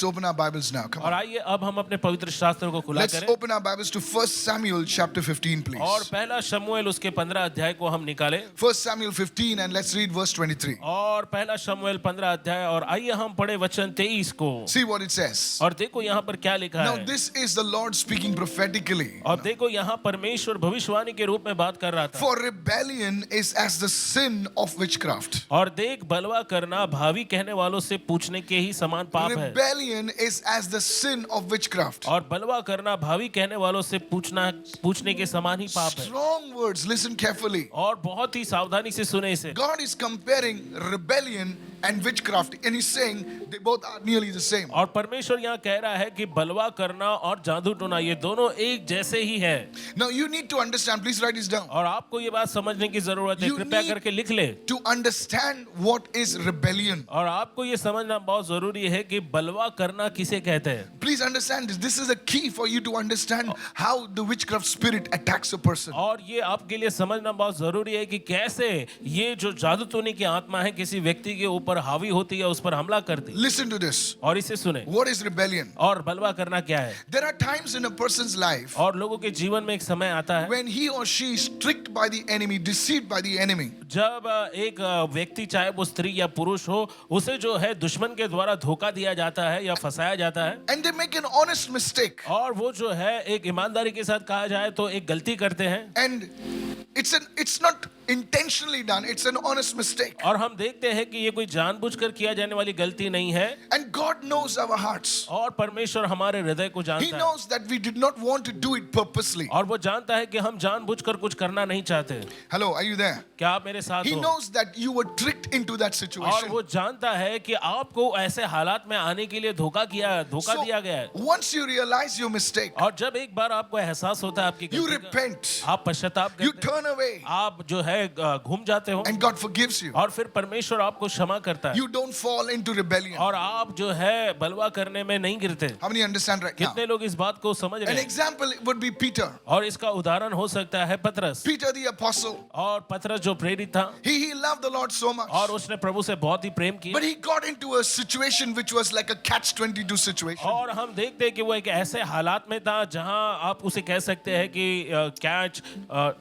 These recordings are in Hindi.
Let's open our Bibles now. Come और on. आइए अब हम अपने पवित्र शास्त्र को खुला Let's करें open our Bibles to 1 Samuel chapter 15, please. और पहला शमूएल उसके 15 अध्याय को हम निकालें 1 Samuel 15 and let's read verse 23. और पहला शमूएल 15 अध्याय और आइए हम पढ़े वचन 23 को See what it says. और देखो यहाँ पर क्या लिखा Now है this is the Lord speaking prophetically. और देखो यहाँ परमेश्वर भविष्यवाणी के रूप में बात कर रहा था For rebellion is as the sin of witchcraft. और देख बलवा करना भावी कहने वालों से पूछने के ही समान पाप है Rebellion is as the sin of witchcraft. और बलवा करना भावी कहने वालों से पूछने के समान ही पाप है Strong words, listen carefully. और बहुत ही सावधानी से सुने इसे God is comparing rebellion and witchcraft and he's saying they both are nearly the same. और परमेश्वर यहाँ कह रहा है कि बलवा करना और जादू टोना ये दोनों एक जैसे ही है Now you need to understand, please write this down. और आपको ये बात समझने की जरूरत है You कृपया need- करके लिख ले To understand what is rebellion. और आपको ये समझना बहुत जरूरी है कि बलवा करना किसे कहते हैं Please understand this. This is a key for you to understand how the witchcraft spirit attacks a person. और ये आपके लिए समझना बहुत जरूरी है कि कैसे ये जो जादू टोने की आत्मा है किसी व्यक्ति के ऊपर हावी होती है उस पर हमला करती है Listen to this. और इसे सुने What is rebellion? और बलवा करना क्या है There are times in a person's life और लोगों के जीवन में एक समय आता है when he or she is tricked by the enemy, deceived by the enemy. जब एक व्यक्ति चाहे वो स्त्री या पुरुष हो उसे जो है दुश्मन के द्वारा धोखा दिया जाता है या फंसाया जाता है And they make an honest mistake. और वो जो है एक ईमानदारी के साथ कहा जाए तो एक गलती करते हैं And it's not intentionally done. It's an honest mistake. और हम देखते हैं कि ये कोई जानबूझकर किया जाने वाली गलती नहीं है And God knows our hearts. और परमेश्वर हमारे हृदय को He जानता है knows that we did not want to do it purposely. और वो जानता है कि हम जानबूझकर कुछ करना नहीं चाहते Hello, are you there? क्या आप मेरे साथ He हो knows that you were tricked into that और situation. वो जानता है कि आपको ऐसे हालात में आने के लिए धोखा दिया गया है once you realize your mistake, और जब एक बार आपको एहसास होता है आपकी you गलती का, repent, आप पश्चाताप you करते हैं turn away, आप जो है घूम जाते हो and God forgives you. और फिर परमेश्वर आपको क्षमा करता है You don't fall into rebellion. और आप जो है बलवा करने में नहीं गिरते How many understand right now? कितने लोग इस बात को समझ रहे An हैं example would be Peter. और इसका उदाहरण हो सकता है पतरस Peter the apostle. और पतरस जो प्रेरित था He loved the Lord so much. और उसने प्रभु से बहुत ही प्रेम किया But he got into a situation which was like a catch-22 situation. और हम देखते हैं कि वो एक ऐसे हालात में था जहां आप उसे कह सकते हैं कि catch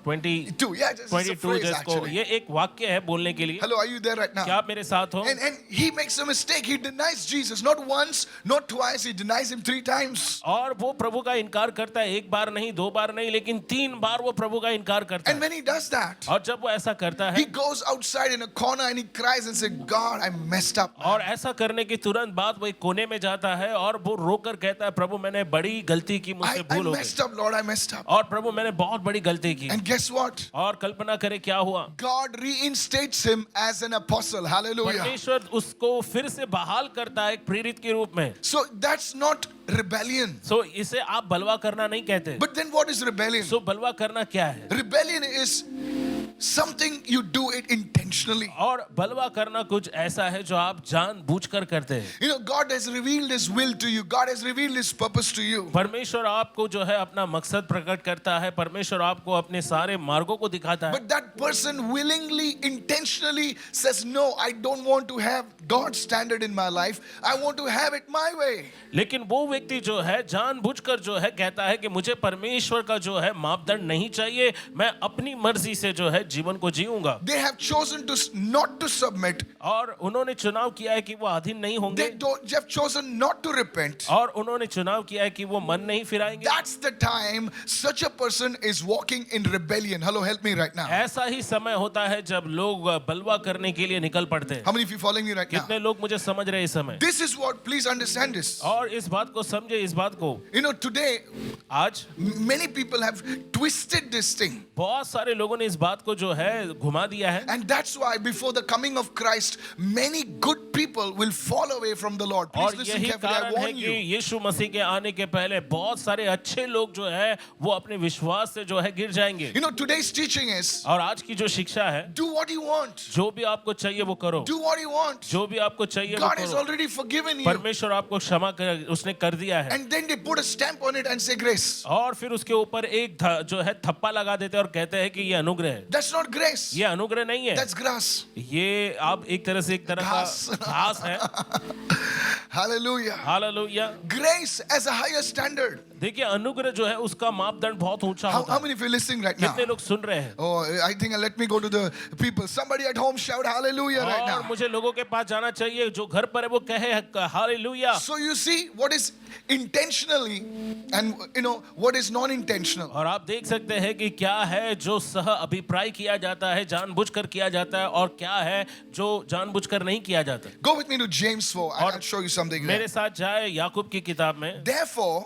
22, yeah, it's a 22 phrase जिसको actually. ये एक वाक्य है बोलने के लिए Hello, are you there right now? क्या आप मेरे साथ हो And he makes a mistake. He denies Jesus. Not once, not twice. He denies him 3 times. और वो प्रभु का इनकार करता है एक बार नहीं दो बार नहीं लेकिन 3 बार वो प्रभु का इनकार करता And है when he does that, और जब वो ऐसा करता he है goes outside in a corner and he cries and says, God, I messed up. और ऐसा करने की तुरंत बाद वो एक कोने में जाता है और वो रोकर कहता है प्रभु मैंने बड़ी गलती की मुझसे I भूल हो messed गई up, Lord, I messed up. और प्रभु मैंने बहुत बड़ी गलती की And guess what? और कल्पना करे क्या हुआ God reinstates him as an apostle. Hallelujah. परमेश्वर उसको फिर से बहाल करता है एक प्रेरित के रूप में So that's not rebellion. सो इसे आप बलवा करना नहीं कहते But then what is rebellion? सो बलवा करना क्या है Rebellion is something you do it intentionally. और बलवा करना कुछ ऐसा है जो आप जानबूझकर करते हैं You know, God has revealed His will to you. God has revealed His purpose to you. परमेश्वर आपको जो है अपना मकसद प्रकट करता है परमेश्वर आपको अपने सारे मार्गों को दिखाता है But that person willingly, intentionally says, no, I don't want to have God's standard in my life. I want to have it my way. लेकिन वो व्यक्ति जो है जानबूझकर जो है कहता है कि मुझे परमेश्वर का जो है मापदंड नहीं चाहिए मैं अपनी मर्जी से जो है जीवन को जीऊंगा They have chosen to not to submit. और उन्होंने चुनाव किया है कि वो अधीन नहीं होंगे They have chosen not to repent. और उन्होंने चुनाव किया है कि वो मन नहीं फिराएंगे That's the time such a person is walking in rebellion. Hello, help me right now. ऐसा ही समय होता है जब लोग बलवा करने के लिए निकल पड़ते हैं How many of you following me right now? कितने लोग मुझे समझ रहे हैं इस समय This is what, please understand this. और इस बात को समझे इस बात को You know, today, आज many people have twisted this thing. बहुत सारे लोगों ने इस बात को जो है घुमा दिया है And that's why before the coming of Christ, many good people will fall away from the Lord. Please और listen यही carefully. I कारण है warn कि you. यीशु मसीह के आने के पहले बहुत सारे अच्छे लोग जो है वो अपने विश्वास से जो है गिर जाएंगे You know, today's teaching is और आज की जो शिक्षा है do what you want. जो भी आपको चाहिए वो करो Do what you want. जो भी आपको चाहिए वो God has करो already forgiven you. परमेश्वर आपको क्षमा कर उसने कर दिया है And then they put a stamp on it and say grace. और फिर उसके ऊपर एक जो है थप्पा लगा देते हैं और कहते हैं कि ये अनुग्रह है That's not grace. ये अनुग्रह नहीं है That's grass. ये आप एक तरह से एक तरह घास। का घास है Hallelujah. Hallelujah. Grace as a higher standard. देखिए अनुग्रह जो है उसका मापदंड बहुत ऊंचा How होता है। many of you are listening right now? कितने लोग सुन रहे हैं? Oh, I think let me go to the people. Somebody at home shout hallelujah right और now. मुझे लोगों के पास जाना चाहिए, जो घर पर है वो कहे hallelujah. So you see what is intentionally and what is non-intentional. और आप देख सकते हैं कि क्या है जो सह अभिप्राय किया जाता है, जानबूझकर किया जाता है, और क्या है जो जानबूझकर नहीं किया जाता। Go with me to James 4. I'll show you something there. मेरे साथ जाए याकूब की किताब में। Therefore,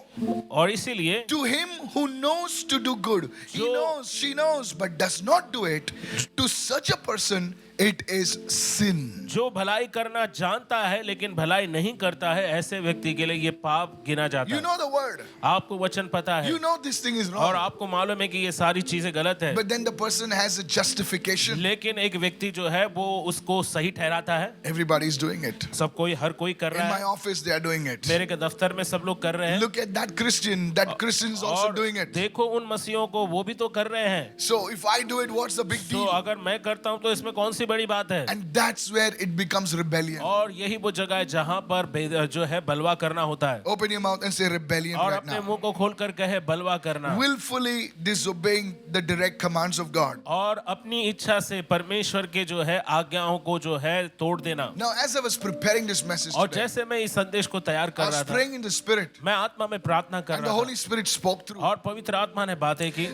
और इसीलिए to him who knows to do good, he knows, she knows, but does not do it, to such a person it is sin. जो भलाई करना जानता है लेकिन भलाई नहीं करता है, ऐसे व्यक्ति के लिए ये पाप गिना जाता You है। know the word. आपको वचन पता है You know this thing is और wrong. आपको मालूम है कि ये सारी चीजें गलत है, But then the person has a justification. लेकिन एक व्यक्ति जो है वो उसको सही ठहराता है। Everybody is doing it. सब कोई, हर कोई कर In रहा my है। office, they are doing it. मेरे के दफ्तर में सब लोग कर रहे हैं। Look at that Christian. That Christian is also और doing it. देखो उन मसीहों को, वो भी तो कर रहे हैं। So if I do it, what's the big तो deal? अगर मैं करता हूँ तो इसमें कौन सी बड़ी बात है? And that's where it becomes rebellion. और यही वो जगह है जहाँ पर जो है बलवा करना होता है। Open your mouth and say rebellion और right अपने now. मुंह को खोल कर कहे बलवा करना। Willfully disobeying the direct commands of God. और अपनी इच्छा से परमेश्वर के जो है आज्ञाओं को जो है तोड़ देना। Now, as I was preparing this message और today, जैसे मैं इस संदेश को तैयार I कर was रहा था, praying in the Spirit, मैं आत्मा में प्रार्थना कर and the रहा Holy Spirit spoke through. था और पवित्र आत्मा ने बातें की।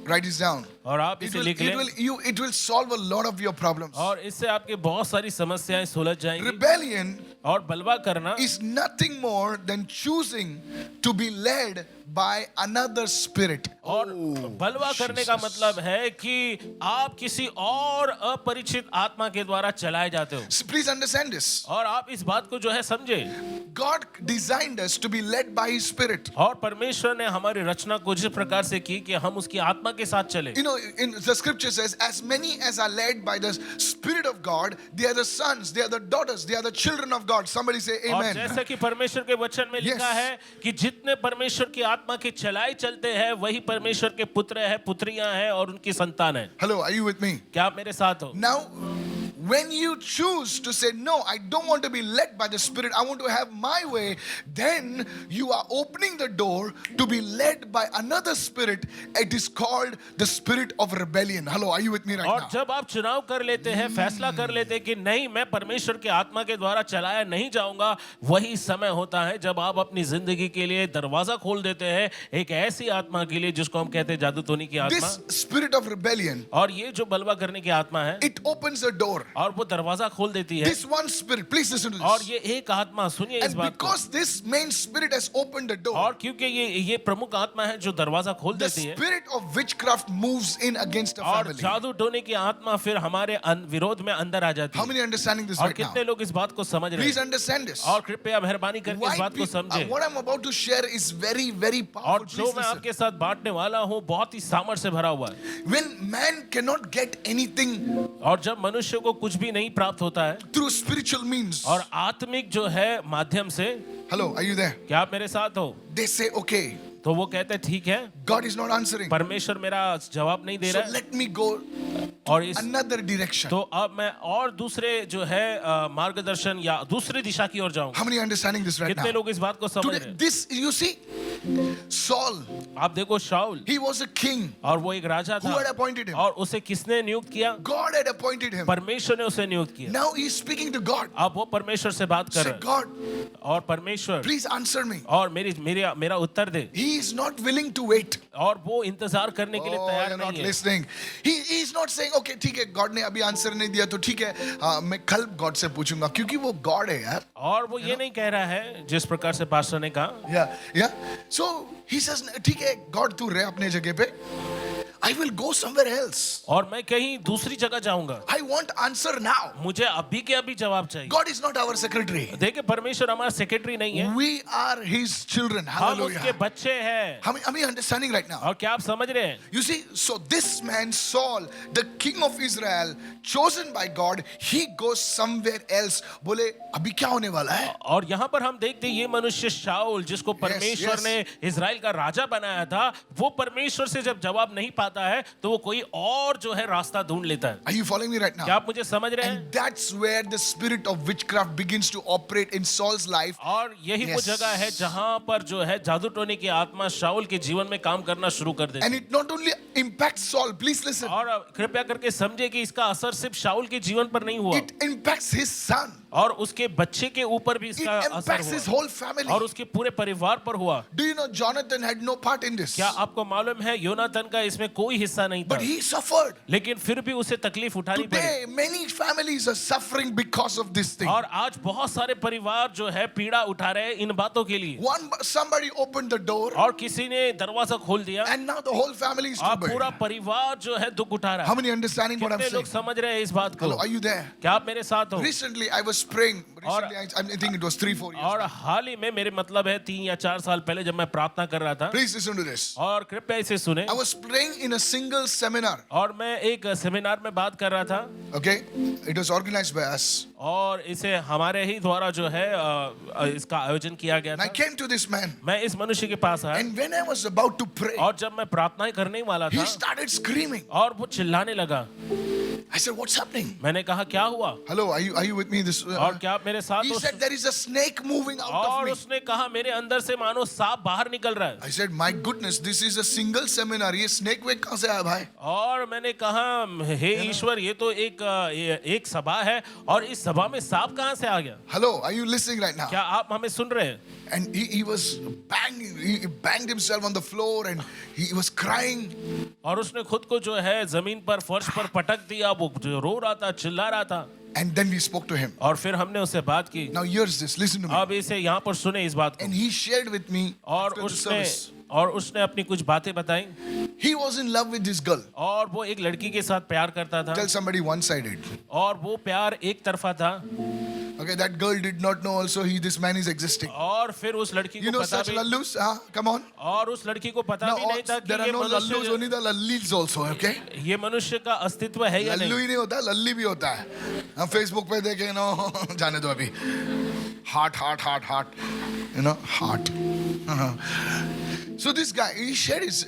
Write this down. और आप It इसे will, लिख लें it will solve a lot of your problems. और इससे आपकी बहुत सारी समस्याएं सुलझ जाएंगी। Rebellion और बलवा करना is nothing more than choosing to be led by another spirit. और बलवा करने का मतलब है कि आप किसी और अपरिचित आत्मा के द्वारा चलाए जाते हो। So please understand this. और आप इस बात को जो है समझे। God designed us to be led by His Spirit. और परमेश्वर ने हमारी रचना को जिस प्रकार से की कि हम उसकी आत्मा के साथ चले। You know, in the scripture says, as many as are led by the Spirit of God, they are the sons, they are the daughters, they are the children of God. Somebody say और amen. जैसा कि परमेश्वर के वचन में लिखा Yes. है कि जितने परमेश्वर की आत्मा के चलाए चलते हैं वही परमेश्वर के पुत्र है, पुत्रियां हैं और उनकी संतान है। Hello, are you with me? क्या आप मेरे साथ हो? Now, when you choose to say, no, I don't want to be led by the Spirit, I want to have my way, then you are opening the door to be led by another spirit. It is called the spirit of rebellion. Hello, are you with me right और now? जब आप चुनाव कर लेते हैं, फैसला कर लेते हैं कि नहीं, मैं परमेश्वर के आत्मा के द्वारा चलाया नहीं जाऊंगा, वही समय होता है जब आप अपनी जिंदगी के लिए दरवाजा खोल देते हैं एक ऐसी आत्मा के लिए जिसको हम कहते हैं जादू टोनी की आत्मा। This spirit of rebellion, और ये जो बलवा करने की आत्मा है, it opens the door. और वो दरवाजा खोल देती है। This one spirit, please listen to और this. ये एक आत्मा, सुनिए इस And बात को। because this main spirit has opened the door, और क्योंकि ये प्रमुख आत्मा है जो दरवाजा खोल the देती है, spirit of witchcraft moves in against a और family. जादू टोने की आत्मा फिर हमारे विरोध में अंदर आ जाती How है। many are understanding this और right now? कितने लोग इस बात को समझ रहे Please हैं? understand this. और कृपया मेहरबानी करके इस बात को समझें। What I'm about to share is very, very और powerful. जो Please मैं listen. आपके साथ बांटने वाला हूँ बहुत ही सामर्थ्य से भरा हुआ है। When man cannot get anything और जब मनुष्य को कुछ भी नहीं प्राप्त होता है through spiritual means, और आत्मिक जो है माध्यम से, hello, are you there? क्या आप मेरे साथ हो? They say, okay, तो वो कहते हैं ठीक है, God is not answering. परमेश्वर मेरा जवाब नहीं दे So रहा है let me go और इस another direction. तो अब मैं और दूसरे जो है मार्गदर्शन या दूसरी दिशा की ओर जाऊंगा। How many are understanding this right कितने now? लोग इस बात को समझ रहे Today, हैं? this, you see, Saul, आप देखो शाऊल, he was a king. और वो एक राजा Who had था appointed him? और उसे किसने नियुक्त किया? God had appointed him. परमेश्वर ने उसे नियुक्त किया। Now he's speaking to God. अब वो परमेश्वर से बात कर Say, रहा है God, और परमेश्वर please answer me. और मेरा उत्तर दे। He is not willing to wait. और वो इंतजार करने के लिए Oh, तैयार you're not नहीं है। listening. He's not saying, okay, ठीक है, God ने अभी आंसर नहीं दिया तो ठीक है, मैं कल God से पूछूंगा क्योंकि वो God है यार. और वो ये नहीं कह रहा है जिस प्रकार से पास्टर ने कहा। Yeah. So he says, ठीक है, God तू रह अपने जगह पे. I will go somewhere else. और मैं कहीं दूसरी जगह जाऊंगा। I want answer now. मुझे अभी के अभी जवाब चाहिए। God is not our secretary. देखिए परमेश्वर हमारा सेक्रेटरी नहीं है, We are His children. हम उसके Hallelujah. बच्चे हैं। How many understanding right now? और क्या आप समझ रहे हैं? You see, so this man Saul, the king of Israel, chosen by God, he goes somewhere else. बोले अभी क्या होने वाला है? और यहाँ पर हम देखते हैं ये मनुष्य शाऊल जिसको परमेश्वर yes. ने इजराइल का राजा बनाया था, वो परमेश्वर से जब जवाब नहीं आता है तो वो कोई और जो है रास्ता ढूंढ लेता है। Are you following me right now? क्या आप मुझे समझ रहे हैं? And that's where the spirit of witchcraft begins to operate in Saul's life. और यही वो Yes. जगह है जहां पर जो है जादू टोने की आत्मा शाऊल के जीवन में काम करना शुरू कर देती And है। it not only impacts Saul, please listen, और कृपया करके समझे कि इसका असर सिर्फ शाऊल के जीवन पर नहीं हुआ, it impacts his son, और उसके बच्चे के ऊपर भी it इसका असर impacts his हुआ, whole family. और उसके पूरे परिवार पर हुआ। Do you know Jonathan had no part in this? क्या आपको मालूम है योनाथन का इसमें कोई हिस्सा नहीं था, But he suffered. लेकिन फिर भी उसे तकलीफ उठानी पड़ी। Today, many families are suffering because of this thing. और आज बहुत सारे परिवार जो है पीड़ा उठा रहे हैं इन बातों के लिए, Somebody opened the door, और किसी ने दरवाजा खोल दिया and now the whole family is और troubled. पूरा परिवार जो है दुख उठा रहा How है। many understanding what I'm कितने लोग saying? समझ रहे हैं इस बात को? Hello, are you there? क्या आप मेरे साथ हो? Recently, I was praying. I think it was 3-4 years. और हाल ही में मेरे मतलब है 3 या 4 साल पहले जब मैं प्रार्थना कर रहा था, Please listen to this. और कृपया इसे सुने, I was praying in a single seminar. और मैं एक सेमिनार में बात कर रहा था, Okay, it was organized by us. और इसे हमारे ही द्वारा जो है इसका आयोजन किया गया And I था। came to this man, मैं इस मनुष्य के पास आया, and when I was about to pray, और जब मैं प्रार्थना करने ही वाला he था, started screaming. और वो चिल्लाने लगा। I said, "What's happening?" मैंने कहा क्या हुआ, Hello, are you with me? This. और क्या आप मेरे साथ He हो? said, "There is a snake moving out of और me." उसने कहा मेरे अंदर से मानो सांप बाहर निकल रहा है। I said, "My goodness, this is a single seminar. ये snake वेग कहाँ से आया भाई?" और मैंने कहा हे ईश्वर, ये तो एक सभा है, और इस सभा में सांप कहाँ से आ गया? Hello, are you listening right now? क्या आप हमें सुन रहे हैं? And he was banging. He banged himself on the floor, and he was crying. और उसने खुद को जो है जमीन पर फर्श पर पटक दिया, वो जो रो रहा था, चिल्ला रहा था। And then we spoke to him. और फिर हमने उससे बात की। Now here's this. Listen to me. अब इसे यहाँ पर सुने इस बात को। And he shared with me और after the उसने service. अपनी कुछ बातें बताई, He was in love with this girl. और वो एक लड़की के साथ प्यार करता था, Tell somebody one-sided. और वो प्यार एक तरफा था। Okay, that girl did not know also this man is existing. और फिर उस लड़की You को know पता such भी, lallus? Huh? Come on. और उस लड़की को पता Now, भी नहीं था कि there are ये no lallus, मनुष्य, only the lallis also, okay? ये मनुष्य का अस्तित्व है या लल्लू नहीं। ही नहीं होता, लल्ली भी होता है। हम फेसबुक पे देखे ना, जाने दो अभी। Heart, you know, heart. So this guy, he shared his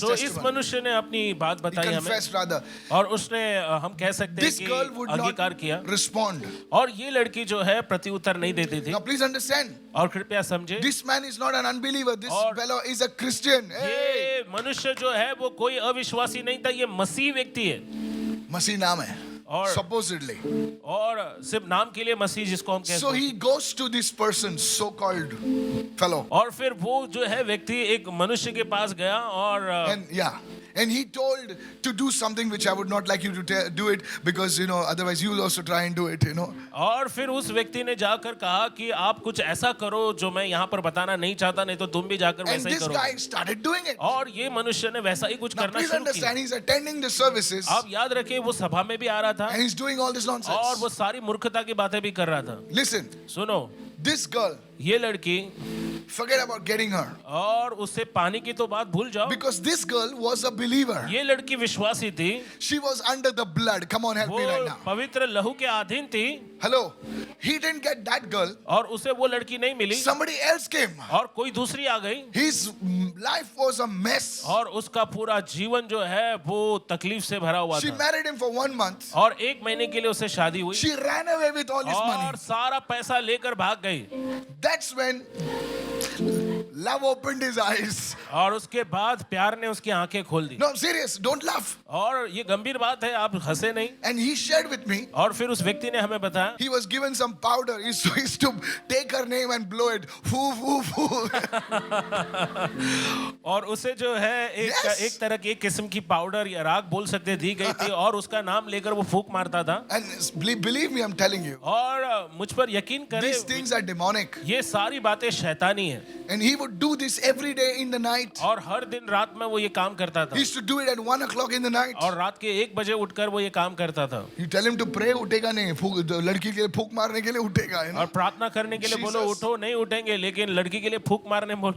तो इस testimony. मनुष्य ने अपनी बात He बताई हमें, confessed rather. और उसने हम कह सकते हैं This girl would कि not अंगीकार किया, respond. और ये लड़की जो है प्रति उत्तर नहीं देती थी। Now please understand, और कृपया समझे, this man is not an unbeliever. This और- fellow is a Christian. Hey! ये मनुष्य जो है वो कोई अविश्वासी नहीं था, ये मसीह व्यक्ति है, मसीह नाम है. और- Supposedly. और सिर्फ नाम के लिए मसीह जिसको हम कहते So हैं। he goes to this person, so-called fellow. और फिर वो जो है व्यक्ति एक मनुष्य के पास गया, और And he told to do something which I would not like you to do it, because you know otherwise you will also try and do it, you know. और फिर उस व्यक्ति ने जाकर कहा कि आप कुछ ऐसा करो जो मैं यहाँ पर बताना नहीं चाहता, नहीं तो तुम भी जाकर And वैसा ही this करो। guy started doing it. और ये मनुष्य ने वैसा ही कुछ Now करना please शुरू understand, किया। he's attending the services आप याद रखिए वो सभा में भी आ रहा था, and he's doing all this और nonsense. वो सारी मूर्खता की बातें भी कर रहा था। Listen, सुनो, this girl, ये लड़की, forget about getting her, और उससे पानी की तो बात भूल जाओ, because this girl was a believer. ये लड़की विश्वासी थी, She was under the blood. Come on, help वो me right now. पवित्र लहू के अधीन थी, Hello, he didn't get that girl. और उसे वो लड़की नहीं मिली, Somebody else came. और कोई दूसरी आ गई, His life was a mess. और उसका पूरा जीवन जो है वो तकलीफ से भरा हुआ She था। married him for 1 month. और 1 महीने के लिए उससे शादी हुई, She ran away with all his money. और सारा पैसा लेकर भाग गई, That's when love opened his eyes. और उसके बाद प्यार ने उसकी आंखें खोल दी। No, I'm serious. Don't laugh. और ये गंभीर बात है, आप हंसे नहीं। And he shared with me. और फिर उस व्यक्ति ने हमें बताया, He was given some powder. He used to take her name and blow it. Whoo, whoo, whoo. और उसे जो है Yes. एक तरह की एक किस्म की पाउडर या राख बोल सकते दी गई थी, और उसका नाम लेकर वो फूंक मारता था। And believe me, I'm telling you, और मुझ पर यकीन करें, these things are demonic. ये सारी बातें शैतानी है, And he would do this every day in the night. और हर दिन रात में वो ये काम करता था, He used to do it at 1 o'clock in the night. और रात के 1 बजे उठकर वो ये काम करता था। You tell him to pray, उठेगा नहीं. लड़की के लिए फूंक मारने के लिए उठेगा. You know? और प्रार्थना करने के लिए बोलो Jesus. उठो, नहीं उठेंगे, लेकिन लड़की के लिए फूंक मारने बोलो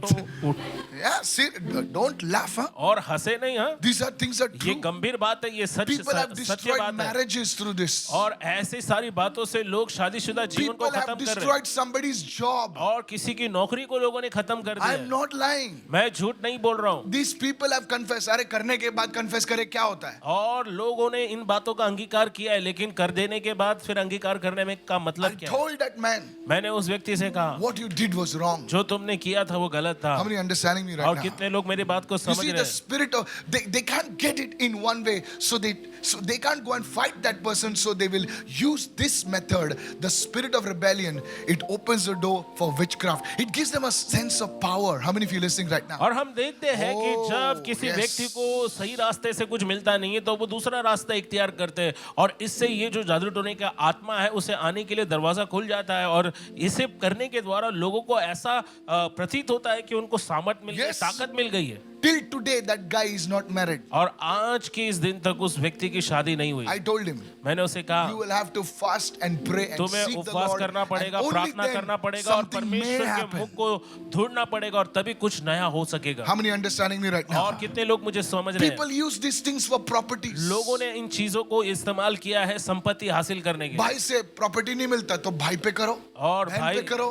Yeah, see, don't laugh, huh? और हंसे नहीं, हाँ, These are things that ये true. गंभीर बात है, ये सच People have सत्य destroyed बात है। marriages through this. और ऐसी सारी बातों से लोग शादीशुदा जीवन को People have खत्म कर रहे हैं, destroyed somebody's job. और किसी की नौकरी को लोगों ने खत्म कर I दिया am है। not lying. मैं झूठ नहीं बोल रहा हूँ। These people have confessed. अरे करने के बाद confess करे क्या होता है? और लोगों ने इन बातों का अंगीकार किया है, लेकिन कर देने के बाद फिर अंगीकार करने में का I मतलब क्या है? told that man, मैंने उस व्यक्ति से कहा, what you did was wrong. जो तुमने किया था वो गलत था। How many understanding me और right now? कितने लोग मेरी बात को You समझ see, रहे the हैं? spirit of they can't get it in one way, so they can't go and fight that person. So they will use this method, the spirit of rebellion. It opens the door for witchcraft. It gives them a sense of power. How many of you listening right now? और हम देखते हैं कि Oh, जब किसी yes. व्यक्ति को सही रास्ते से कुछ मिलता नहीं है तो वो दूसरा रास्ता इख्तियार करते हैं, और इससे ये जो जादू टोने का आत्मा है उसे आने के लिए दरवाजा खुल जाता है, और इसे करने के द्वारा लोगों को ऐसा प्रतीत होता है कि उनको सामर्थ मिल गई, Yes. ताकत मिल गई है। Till today, that guy is not married. और आज के इस दिन तक उस व्यक्ति की शादी नहीं हुई। I told him, मैंने उसे कहा, you will have to fast and pray and तुम्हें seek the उपवास Lord. करना पड़ेगा, And only प्रार्थना then करना पड़ेगा, और something may परमेश्वर के happen. मुख को ढूंढना पड़ेगा, और तभी कुछ नया हो सकेगा। How many understanding me right now? और कितने लोग मुझे समझ रहे हैं? People use these things for properties. लोगों ने इन चीजों को इस्तेमाल किया है संपत्ति हासिल करने के लिए। भाई से प्रॉपर्टी नहीं मिलता तो भाई पे करो, और बहन भाई पे करो.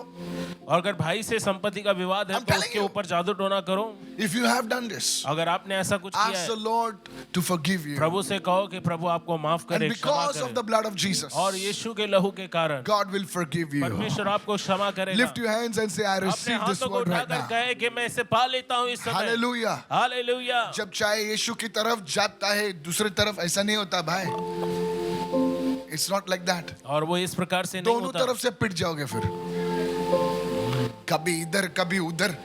और अगर भाई से संपत्ति का विवाद है I'm तो telling उसके you. ऊपर जादू टोना करो। If you have done this, अगर आपने ऐसा कुछ किया ask the है, Lord to forgive you. प्रभु से कहो कि प्रभु आपको माफ करे, And क्षमा because of the करे, blood of Jesus, और यीशु के लहू के कारण God will forgive you. परमेश्वर आपको क्षमा करेगा। Lift your hands and say, I अपने receive this हाथों को word right उठाकर now. कहे कि मैं इसे पा लेता हूँ इस समय। Hallelujah. हालेलुया। जब चाहे यीशु की तरफ जाता है, दूसरी तरफ ऐसा नहीं होता भाई. It's not like that. और वो इस प्रकार से नहीं दोनों होता। तरफ से पिट जाओगे फिर. कभी इधर कभी उधर.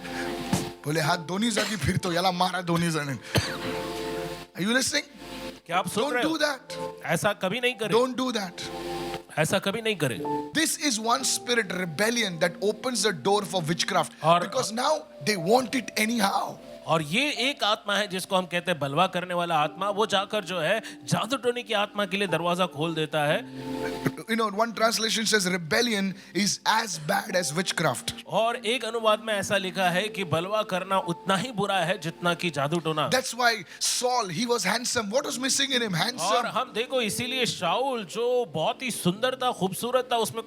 बोले हात दोन्ही जागी फिरतो, याला मारा दोन्ही जण. Are you listening? क्या आप सुन Don't रहे do हो? that. ऐसा कभी नहीं करें, Don't do that. ऐसा कभी नहीं करें। This is one spirit, rebellion, that opens the door for witchcraft. और- Because now they want it anyhow. और ये एक आत्मा है जिसको हम कहते हैं बलवा करने वाला आत्मा, वो जाकर जो है जादू टोने की आत्मा के लिए दरवाजा खोल देता है। You know, one translation says rebellion is as bad as witchcraft. और एक अनुवाद में ऐसा लिखा है कि बलवा करना उतना ही बुरा है जितना कि जादू टोना। That's why Saul, he was handsome. What was missing in him? और Handsome. हम देखो इसीलिए शाऊल जो बहुत ही सुंदर था, खूबसूरत था, उसमें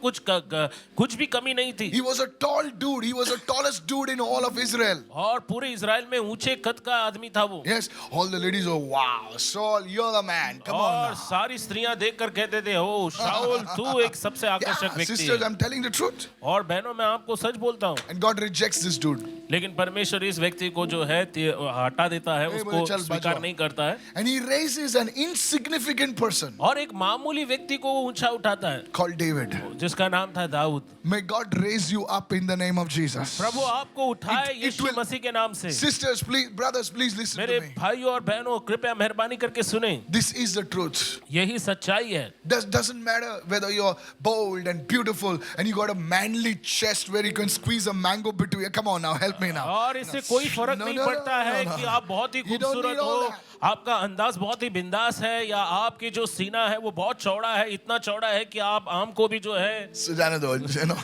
कुछ भी कमी नहीं थी। He was a tall dude. He was the tallest dude in all of Israel. और पूरे इज़राइल में ऊंचे कद का आदमी था वो। Yes, all the ladies go, wow, Saul, you're the man. Come on और now. सारी स्त्रियां देखकर कहते थे, ओ शाऊल तू एक सबसे आकर्षक Yeah, व्यक्ति sisters, है। I'm telling the truth. और बहनों मैं आपको सच बोलता हूँ, And God rejects this dude. लेकिन परमेश्वर इस व्यक्ति को जो है हटा देता है, बोले, उसको चल, स्वीकार बाजू। नहीं करता है, And he raises an insignificant person और एक मामूली व्यक्ति को वो ऊंचा उठाता है called David. जिसका नाम था Dawood. May God raise you up in the name of Jesus. प्रभु आपको उठाए It यीशु will- मसीह के नाम से। Sisters, please, brothers, please listen मेरे to me. भाइयों और बहनों कृपया मेहरबानी करके सुने, This is the truth. यही सच्चाई है। Doesn't matter whether you're bold and beautiful and you got a manly chest where you can squeeze a mango between you. Come on now, help me now. और इससे कोई फर्क No, नहीं no, पड़ता no, है no, कि no. आप बहुत ही You don't खूबसूरत need all हो, that. आपका अंदाज बहुत ही बिंदास है, या आपकी जो सीना है वो बहुत चौड़ा है, इतना चौड़ा है कि आप आम को भी जो है। Sujana do, you know.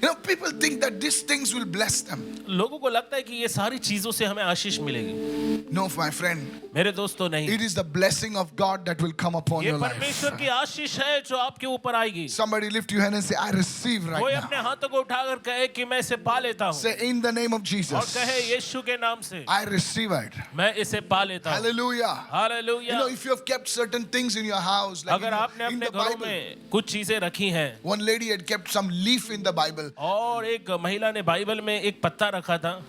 You know, people think that these things will bless them. लोगों को लगता है कि ये सारी चीजों से हमें आशीष मिलेगी। No, my friend. मेरे दोस्तों नहीं, It is the blessing of God that will come upon ये your life. परमेश्वर की आशीष है जो आपके ऊपर आएगी। Somebody lift your hand and say, I receive कोई right अपने now. हाथों को उठाकर कहे कि मैं इसे पा लेता हूँ, Say, in the name of और Jesus, कहे यीशु के नाम से I receive it. मैं इसे पा लेता हूँ। Hallelujah. You hallelujah. know, if you have kept certain things in your house, like अगर आपने in अपने the घरों Bible, में कुछ चीजें रखी हैं, one lady had kept some leaf in the Bible. और एक महिला ने बाइबल में एक पत्ता रखा था।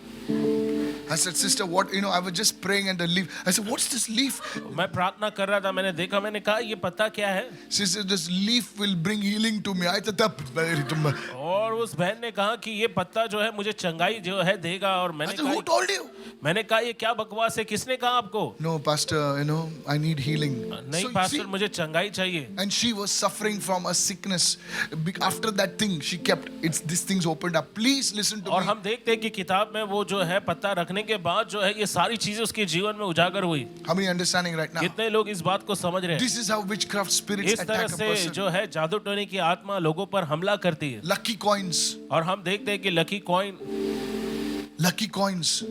I said, sister, what, you know, I was just praying and the leaf. I said, what's this leaf? मैं प्रार्थना कर रहा था, मैंने देखा, मैंने कहा ये पत्ता क्या है? She said, this leaf will bring healing to me. I said, और उस बहन ने कहा कि ये पत्ता जो है मुझे चंगाई जो है देगा, और मैंने who कहा, told you? मैंने कहा ये क्या बकवास है, किसने कहा आपको? No, pastor, you know, I need healing. नहीं So, you पास्टर, see, मुझे चंगाई चाहिए। and she was suffering from a sickness. After that thing, she kept, these things opened up. Please listen to और me. हम देखते हैं कि किताब में वो जो है पत्ता रखने के बाद जो है ये सारी चीजें उसके जीवन में उजागर हुई। How many understanding right now? कितने लोग इस बात को समझ रहे हैं? This is how witchcraft spirits इस तरह attack a से person. जो है जादू टोने की आत्मा लोगों पर हमला करती है। Lucky coins. और हम देखते हैं कि lucky coin, Lucky coins.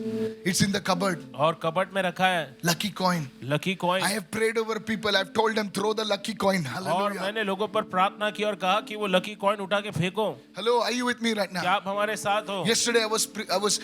It's in the cupboard. और कबर्ड में रखा है Lucky coin. Lucky I coin. have prayed over people. I've told them throw the lucky coin. और Hallelujah. मैंने लोगों पर प्रार्थना की और कहा कि वो लकी कॉइन उठा के फेंको। Hello, are you with me right क्या now? आप हमारे साथ हो? Yesterday I was,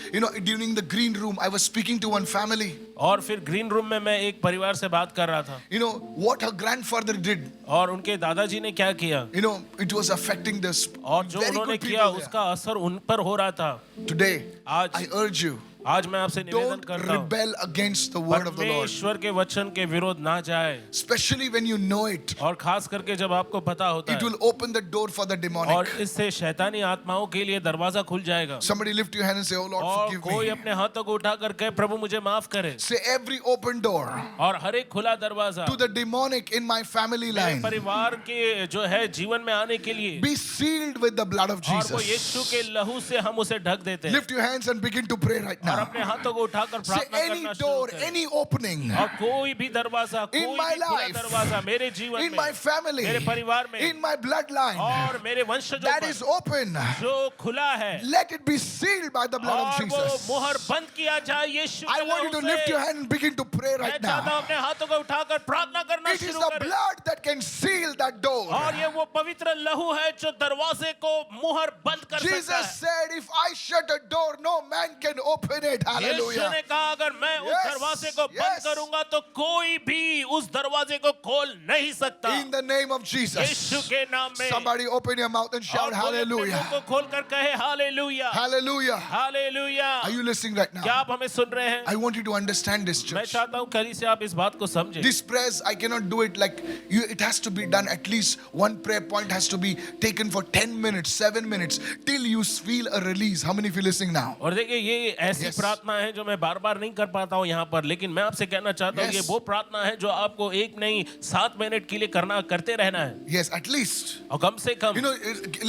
during the green room, I was speaking to one family. और फिर ग्रीन रूम में मैं एक परिवार से बात कर रहा था You know what her grandfather did. और उनके दादाजी ने क्या किया You know, it was affecting this. और जो Very उन्होंने good किया people there. उसका असर उन पर हो रहा था। Today, आज I urge you, आज मैं आपसे निवेदन don't करता हूँ rebel against the word of the Lord. परमेश्वर के वचन के विरोध ना जाए Especially when you know it. और खास करके जब आपको पता होता It है will open the door for the और demonic. इससे शैतानी आत्माओं के लिए दरवाजा खुल जाएगा। Somebody lift your hand and say, oh Lord, और forgive कोई me. अपने हाथों को उठाकर कहे प्रभु मुझे माफ करे। Say every open door और हर एक खुला दरवाजा to the demonic in my family मेरे line परिवार के जो है जीवन में आने के लिए be sealed with the blood of और वो Jesus. यीशु के लहू से हम उसे ढक देते हैं Lift your hands and begin to pray right और now. अपने हाथों को उठाकर Say प्रार्थना any करना शुरू door, करें। any opening और कोई भी दरवाजा कोई in भी my खुला life, दरवाजा मेरे जीवन in में my family, मेरे परिवार में in my bloodline और मेरे वंशजों that पर is open, जो खुला है let it be sealed by the blood of और वो Jesus. मोहर बंद किया जाए यीशु I के want you लहू to lift your से। hand and begin to pray मैं right चाहता now. हूं अपने हाथों को उठाकर प्रार्थना करना It is शुरू the करें blood that can seal that door. और ये वो पवित्र लहू है जो दरवाजे को मुहर बंद कर सकता Jesus है। said, if I shut a door, no man can open it. Yeshu Hallelujah. ने कहा अगर मैं उस Yes, दरवाजे को बंद yes. करूंगा तो कोई भी उस दरवाजे को खोल नहीं सकता। In the name of Jesus. यीशु के नाम में Somebody open your mouth and और shout कोई अपने मुंह hallelujah. को खोलकर कहे hallelujah Hallelujah. Hallelujah. Are you listening right क्या now? आप हमें सुन रहे हैं? I want you to understand this, मैं church. चाहता हूँ कली से आप इस बात को समझें। This prayers, I cannot do it like you. It has to be done. At least one prayer point has to be taken for 10 minutes, 7 minutes, till you feel a release. How many of you listening now? और देखिए ये ऐसी Yes. प्रार्थना है जो मैं बार बार नहीं कर पाता हूँ यहाँ पर, लेकिन मैं आपसे कहना चाहता हूँ Yes. ये वो प्रार्थना है जो आपको एक नहीं 7 मिनट के लिए करते रहना है Yes, at least. और कम से कम। You know,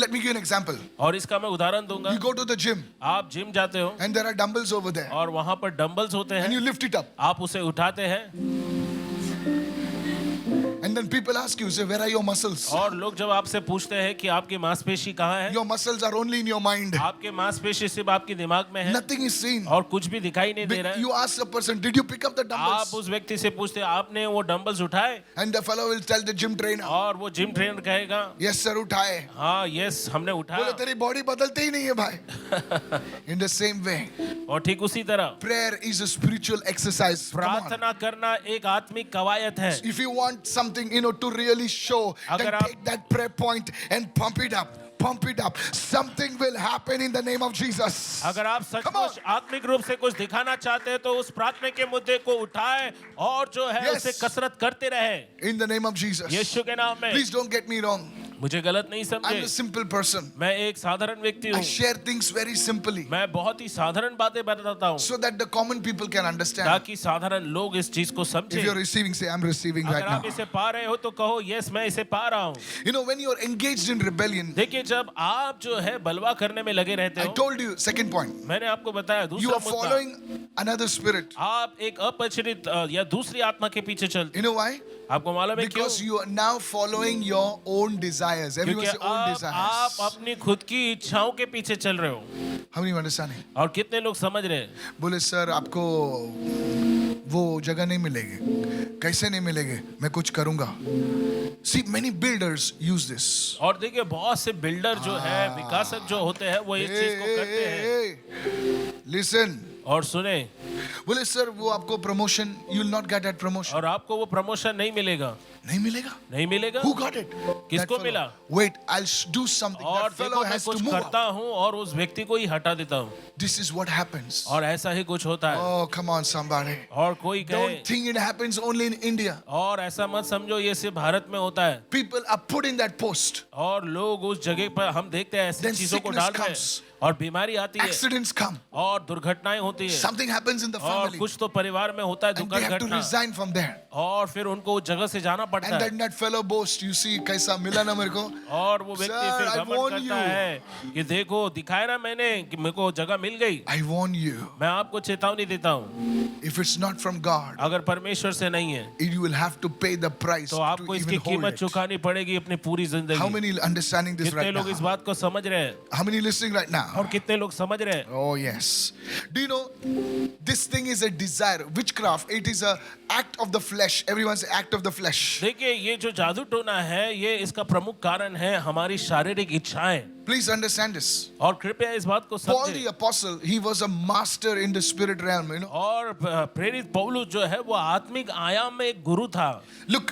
let me give you an example. और इसका मैं उदाहरण दूंगा। You go to the gym आप जिम जाते हो and there are dumbbells over there, और वहां पर डंबल्स होते and हैं, you lift it up, आप उसे उठाते हैं and then people ask you, say, where are your muscles? और लोग जब आपसे पूछते हैं कि आपकी मांसपेशी कहाँ है, Your muscles are only in your mind. आपके मांसपेशी सिर्फ आपके दिमाग में है Nothing is seen. और कुछ भी दिखाई नहीं दे रहा है। You ask a person, did you pick up the आप dumbbells? उस व्यक्ति से पूछते हैं आपने वो डंबल्स उठाए And the fellow will tell the gym trainer, और वो जिम ट्रेनर कहेगा yes sir, उठाए. हाँ यस हमने बोले उठाया। तेरी बॉडी बदलती ही नहीं है भाई. In the same way, और ठीक उसी तरह prayer is a spiritual exercise. Come on. प्रार्थना करना एक आत्मिक कवायत है। If you want something, to really show, then अगर आप- take that prayer point and pump it up. Pump it up. Something will happen in the name of Jesus. अगर आप Come on. सचमुच आत्मिक रूप से कुछ दिखाना चाहते हैं तो उस प्रार्थना के मुद्दे को उठाए और जो है Yes. उसे कसरत करते रहे In the name of Jesus. यीशु के नाम में। Please don't get me wrong. मुझे गलत नहीं I'm a समझे, simple person. मैं एक साधारण व्यक्ति I हूँ, share things very simply मैं बहुत ही साधारण बातें बताता हूँ so that the common people can understand. ताकि साधारण लोग इस चीज को If you're समझें। receiving, say, I'm receiving अगर right आप now. इसे पा रहे हो तो कहो यस मैं इसे पा रहा हूँ। You know, when you're engaged in rebellion, देखिए जब आप जो है बलवा करने में लगे रहते I हो, told you, second point, मैंने आपको बताया you दूसरा are मुद्दा, following another spirit. आप एक अपरिचित या दूसरी आत्मा के पीछे चलते। You know why? आपको मालूम है क्यों? Because you are now following your own desires. Everyone क्योंकि say own आप desires. अपनी खुद की इच्छाओं के पीछे चल रहे हो। How many understanding? और कितने लोग समझ रहे हैं? बोले सर आपको वो जगह नहीं मिलेगी. कैसे नहीं मिलेगी? मैं कुछ करूंगा. See, many builders use this. और देखिए बहुत से बिल्डर जो है विकासक जो होते हैं वो इस चीज को करते हैं। Listen. और सुने, बोले सर वो आपको promotion, you will not get that promotion. और आपको वो प्रमोशन नहीं मिलेगा। नहीं मिलेगा. नहीं मिलेगा। Who got it? किसको That fellow. मिला? Wait, I'll do something. और That fellow देखो मैं has to कुछ move करता up. हूँ और उस व्यक्ति को ही हटा देता हूँ This is what happens. और ऐसा ही कुछ होता है। Oh, come on, somebody. और कोई कहे Don't think it happens only in India. और ऐसा मत समझो ये सिर्फ भारत में होता है। People are put in that post. और लोग उस जगह पर हम देखते हैं ऐसी Then चीजों को sickness डाल रहे हैं comes. और बीमारी आती है Accidents come. और दुर्घटनाएं होती है Something happens in the और family. कुछ तो परिवार में होता है And they दुखद have to घटना resign from there. और फिर उनको उस जगह से जाना पड़ता And है then that fellow boast, you see, कैसा मिला ना मेरे को. और वो व्यक्ति Sir, फिर I घमंड warn करता you. है कि देखो दिखाया ना मैंने कि मेरे को जगह मिल गई। I warn you, मैं आपको चेतावनी देता हूँ if it's not from God, अगर परमेश्वर से नहीं है you will have to pay the price तो to आपको इसकी even hold कीमत it. चुकानी पड़ेगी अपनी पूरी How जिंदगी। many understanding this कितने right लोग इस now? बात को समझ रहे हैं? How many listening right now? और कितने लोग समझ रहे हैं? Oh, yes. Do you know this thing is a desire? Witchcraft, it is a act of the flesh. Everyone say act of the flesh. देखिए, ये जो जादू टोना है, ये इसका प्रमुख कारण है हमारी शारीरिक इच्छाएं। Please understand this. और कृपया इस बात को Paul समझें। the apostle, he was a master in the spirit realm, you know. और प्रेरित पौलुस जो है वो आत्मिक आयाम में एक गुरु था। Look,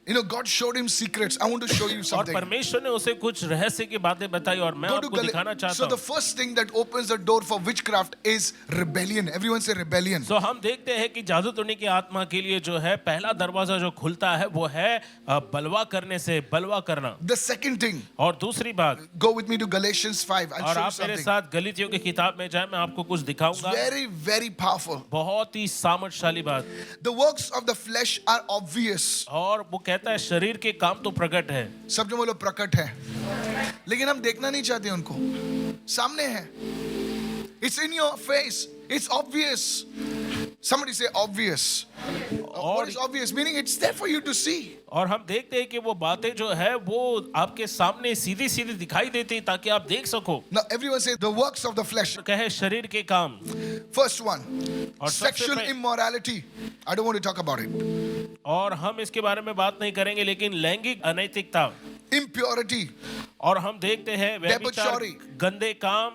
you know, God showed him secrets. I want to show you और something. परमेश्वर ने उसे कुछ रहस्य की बातें बताई और मैं Go to आपको दिखाना So चाहता the हूँ। first thing that opens the door for witchcraft is rebellion. Everyone say rebellion. तो हम देखते हैं कि जादू टोने की आत्मा के लिए जो है पहला दरवाजा जो खुलता है वो है बलवा करने से, बलवा करना। The second thing, और दूसरी बात, go with me to Galatians 5. I'll और show you आप मेरे something. साथ गलीतियों की किताब में जाए, मैं आपको कुछ दिखाऊंगा। Very, very powerful. बहुत ही सामर्थशाली बात। The works of the flesh are obvious. और वो कहता है शरीर के काम तो प्रकट है, सब जो बोलो प्रकट है, लेकिन हम देखना नहीं चाहते उनको। सामने है, it's in your face, it's obvious. Somebody say obvious. What is obvious? Meaning it's there for you to see. और हम देखते हैं कि वो बातें जो है वो आपके सामने सीधी सीधी दिखाई देती हैं ताकि आप देख सको। Now everyone say the works of the flesh. कहे शरीर के काम। First one, और सबसे sexual पहले- immorality. I don't want to talk about it. और हम इसके बारे में बात नहीं करेंगे, लेकिन लैंगिक अनैतिकता। Impurity. और हम देखते हैं व्यभिचार, Debauchery. गंदे काम।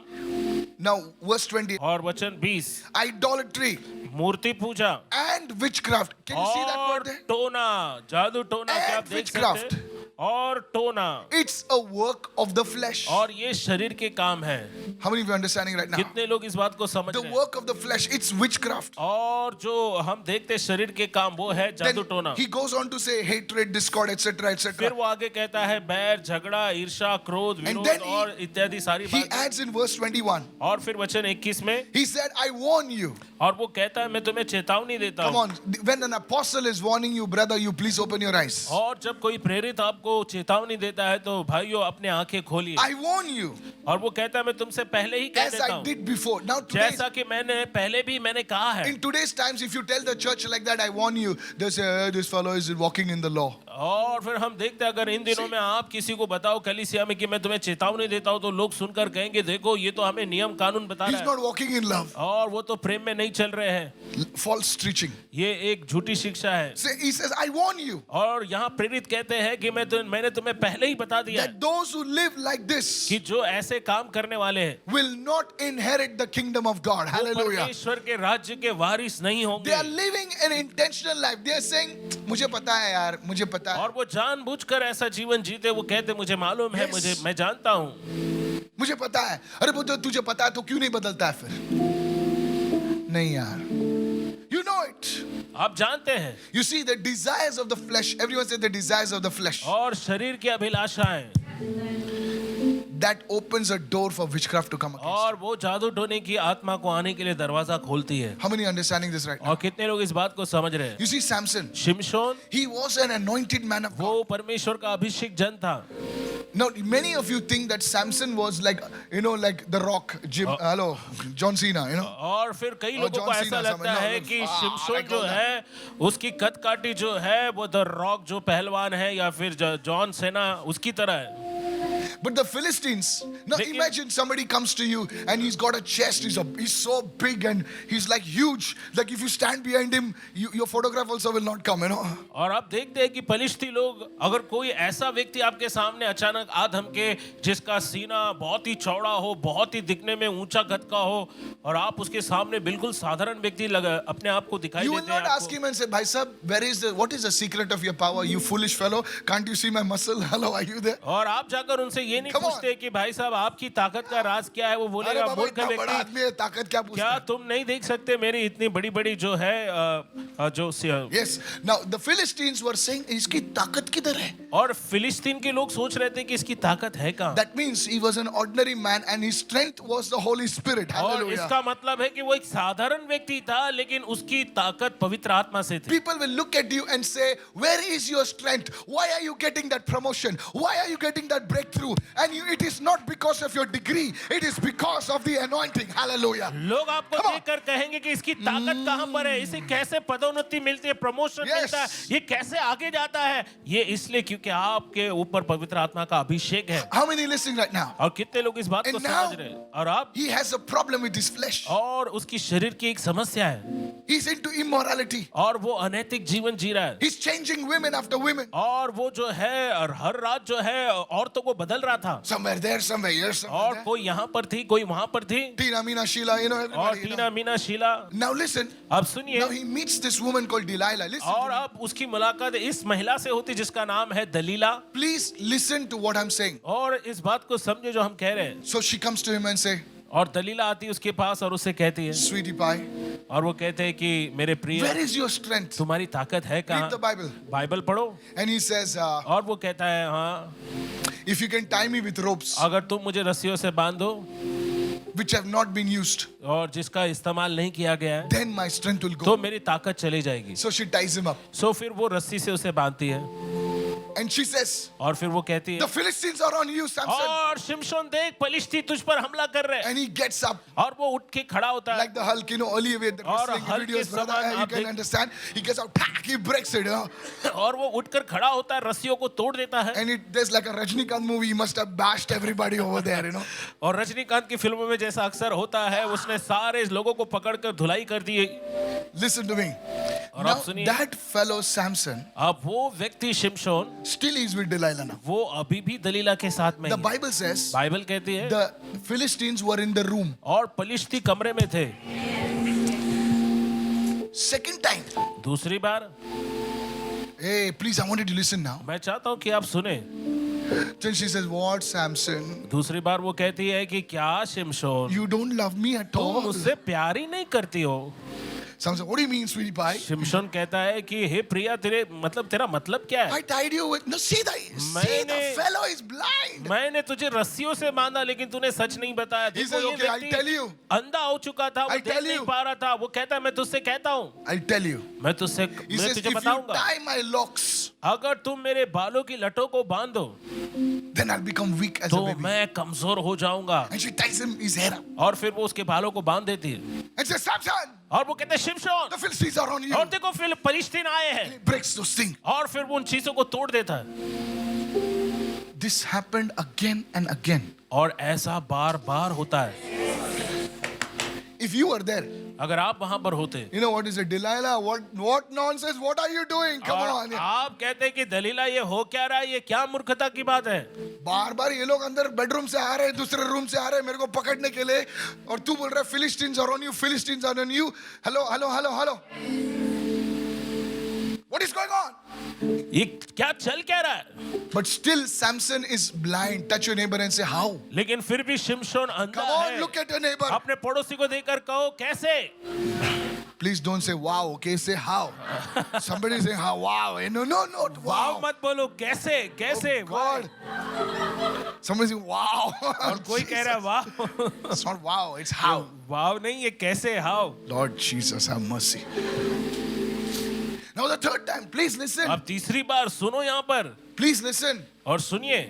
Now verse 20. और वचन 20, Idolatry Murthy Puja and witchcraft. Can you see that और word there? टोना, जादू टोना क्या आप And देख witchcraft. सकते हैं? और टोना, It's a work of the flesh. और ये शरीर के काम है। How many of you are understanding right now? कितने लोग इस बात को समझ The रहे हैं? work of the flesh, it's witchcraft. और जो हम देखते हैं शरीर के काम वो है Then जादू टोना। he goes on to say hatred, discord, etc., फिर etc. वो आगे कहता है बैर, झगड़ा, ईर्ष्या, क्रोध, And विरोध then और इत्यादि सारी He बातें। adds in verse 21. और फिर वचन 21 में He said, I warn you. और वो कहता है मैं तुम्हें चेतावनी देता Come हूँ। on. When an apostle is warning you, brother, you please open your eyes. और जब कोई प्रेरित आपको चेतावनी देता है तो भाइयों अपने आंखें खोलिए। I warn you, और वो कहता है मैं तुमसे पहले ही कह as देता I हूँ, did before. Now today, जैसा कि मैंने पहले भी मैंने कहा है। in today's times, if you tell the church like that, I warn you, they say, this fellow is walking in the law. और फिर हम देखते हैं अगर इन दिनों में आप किसी को बताओ कलीसिया में कि मैं तुम्हें चेतावनी देता हूँ तो लोग सुनकर कहेंगे देखो ये तो हमें नियम कानून बता He's रहा है, not walking in love. और वो तो प्रेम में नहीं चल रहे हैं। False preaching. ये एक झूठी शिक्षा है। He says, I warn you और यहाँ प्रेरित कहते हैं कि मैंने तुम्हें पहले ही बता दिया है that those who live like this कि जो ऐसे काम करने वाले हैं will not inherit the kingdom of God. वो Hallelujah. परमेश्वर के राज्य के वारिस नहीं होंगे। They are living an intentional life. They are saying, मुझे पता है यार, मुझे पता है, और वो जानबूझकर ऐसा जीवन जीते, वो कहते मुझे मालूम है, Yes. मैं जानता हूँ। मुझे पता है। अरे वो तो तुझे पता है तो क्यों नहीं बदलता है फिर? नहीं यार. You know it. आप जानते हैं। You see the desires of the flesh. Everyone say the desires of the flesh. और शरीर की अभिलाषाएं, That opens a door for witchcraft to come against. और वो जादू टोने की आत्मा को आने के लिए दरवाजा खोलती है। How many are understanding this right now? और कितने लोग इस बात को समझ रहे हैं? You see Samson. शिमशोन, He was an anointed man of God. वो परमेश्वर का अभिषेक जन था। Now, many of you think that Samson was like, you know, like The Rock, hello, John Cena, you know. और फिर कई लोगों जॉन को ऐसा सीना लगता समझ लो, है कि I शिमशोन call जो that. है उसकी कद काठी जो है वो द रॉक जो पहलवान है या फिर जॉन सेना उसकी तरह है। But the Philistines, now लेकिन- imagine somebody comes to you and he's got a chest, he's so big and he's like huge. Like if you stand behind him, your photograph also will not come, you know. और आप देखते हैं कि फलिश्ती लोग, अगर कोई ऐसा व्यक्ति आपके सामने अचानक आ धमके जिसका सीना बहुत ही चौड़ा हो, बहुत ही दिखने में ऊंचा कद का हो, और आप उसके सामने बिल्कुल साधारण व्यक्ति अपने आप को दिखाई You will देते हैं not ask आपको। him and say, Bhai Sahab, what is the secret of your power? You foolish fellow, can't you see my muscle? Hello, are you there? और आप जाकर उनसे ये नहीं Come on. पूछते कि भाई साहब आपकी ताकत का राज क्या है, वो अरे बोलेगा बाबा मूर्ख इतना बड़ा व्यक्ति, आदमी है, ताकत क्या पूछता क्या है? तुम नहीं देख सकते मेरी इतनी बड़ी बड़ी जो है Yes. Now the Philistines were saying, इसकी ताकत किधर है? और फिलिस्तीन के लोग सोच रहे थे कि इसकी ताकत है कहाँ। That means he was an ordinary man and his strength was the Holy Spirit. और Hallelujah. इसका मतलब है कि वो एक साधारण व्यक्ति था लेकिन उसकी ताकत पवित्र आत्मा से थी। People will look at you and say, where is your strength? Why are you getting that promotion? Why are you getting that breakthrough? And it is not because of your degree, it is because of the anointing. Hallelujah. लोग आपको Come on. देखकर कहेंगे कि इसकी ताकत कहाँ पर है, इसे कैसे पदोन्नति मिलती है, प्रमोशन Yes. मिलता है, ये कैसे आगे जाता है, ये इसलिए क्योंकि आपके ऊपर पवित्र आत्मा का अभिषेक है। How many listening right now? और कितने लोग इस बात को And now- समझ रहे हैं? और आप He has a problem with his flesh. और उसकी शरीर की एक समस्या है He's into immorality. और वो अनैतिक जीवन जी रहा है He's changing women after women. और वो जो है और हर रात जो है औरतों को बदल रहा था Somewhere there, somewhere here, और somewhere there. कोई यहाँ पर थी, कोई वहां पर थी Tina, Mina, Sheila, you know और everybody. You Tina know. Meena Sheila. Now listen. अब सुनिए, Now he meets this woman called Delilah. Listen. और To me. अब उसकी मुलाकात इस महिला से होती जिसका नाम है Delilah. Please listen to what I'm saying. और इस बात को समझे जो हम कह रहे हैं। So she comes to him and say, और दलीला आती है उसके पास और उससे कहती है, Sweetie pie, और वो कहते हैं कि मेरे प्रिय where is your strength? तुम्हारी ताकत है Read the कहाँ? Bible. बाइबल पढ़ो। And he says, और वो कहता है, हाँ, if you can tie me with ropes अगर तुम मुझे रस्सियों से बांध दो which have not been used, और जिसका इस्तेमाल नहीं किया गया है then my strength will तो go. मेरी ताकत चली जाएगी। So she ties him up. सो फिर वो रस्सी से उसे बांधती है And she says, और फिर वो कहती the है, Philistines are on you, Samson. और शिमशोन देख पलिश्ती तुझ पर हमला कर रहे हैं। And he gets up और वो उठ के खड़ा होता है like the Hulk, you know, Oliver, the और wrestling हल्क के videos, brother, समान you आप can देख- understand. He gets out, tack, he breaks it, you know. और वो उठकर खड़ा होता है, रस्सियों को तोड़ देता है। And there's like a Rajnikant movie, he must have bashed everybody over there, you know. और रजनीकांत की फिल्मों में जैसा अक्सर होता है, उसने सारे लोगों को पकड़कर धुलाई कर दी। Listen to me. और Now, आप सुनिए, that fellow Samson, अब वो व्यक्ति शिमशोन still is with Delilah now. वो अभी भी दलीला के साथ में The ही है। Bible says बाइबल कहती है the Philistines were in the room. और पलिश्ती कमरे में थे। Second time. दूसरी बार Hey, please, I want you to listen now. मैं चाहता हूँ कि आप सुने। Then she says, what, Samson? दूसरी बार वो कहती है कि क्या शिमशोन You don't love me at तुम all. मुझसे प्यार ही नहीं करती हो। Samson, what do you mean, sweetie pie? शिमशोन कहता है कि हे प्रिया तेरे मतलब तेरा मतलब क्या है? I tied you with. No, see the मैंने- fellow is blind. मैंने तुझे रस्सियों से बांधा लेकिन तूने सच नहीं बताया। He देखो says, ये okay, I'll tell व्यक्ति you. अंधा हो चुका था, वो I'll देख tell नहीं you. पा रहा था। वो कहता है मैं तुझसे कहता हूँ, I'll tell you. मैं He says, तुझे if you बताऊंगा। tie my locks, अगर तुम मेरे बालों की लटों को बांध दो then I'll become weak as a तो baby. मैं कमजोर हो जाऊंगा। And she ties his hair up. और फिर वो उसके बालों को बांध देती है And says, Samson, और वो कहते हैं शिमशोन the Philistines are on you. और देखो फिर फलिश्तीन आए हैं He breaks those things. और फिर वो उन चीजों को तोड़ देता है। This happened again and again. और ऐसा बार बार होता है। If you were there, अगर आप वहां पर होते you know what is it, Delilah? What nonsense? What are you doing? Come और on. आप कहते हैं कि दलीला ये हो क्या रहा है, ये क्या मूर्खता की बात है। बार बार ये लोग अंदर बेडरूम से आ रहे हैं, दूसरे रूम से आ रहे हैं मेरे को पकड़ने के लिए, और तू बोल रहा है Philistines are on you, Philistines are on you. Hello, hello, hello, hello. What is going on? ये क्या चल क्या रहा है? But still Samson is blind. Touch your neighbor and say, how? लेकिन फिर भी शिमशोन अंधा Come on, है। look at your neighbor. अपने पड़ोसी को देखकर कहो कैसे? Please don't say wow, okay? Say how. Somebody say how, wow. No, no, not wow wow. मत बोलो, कैसे कैसे? Oh, God. Somebody say wow. और कोई कह रहा है वाव। It's not wow, it's how. वाव नहीं, ये कैसे? How? Lord Jesus, have mercy. Now the third time, please listen. अब तीसरी बार सुनो यहाँ पर Please listen. और सुनिए।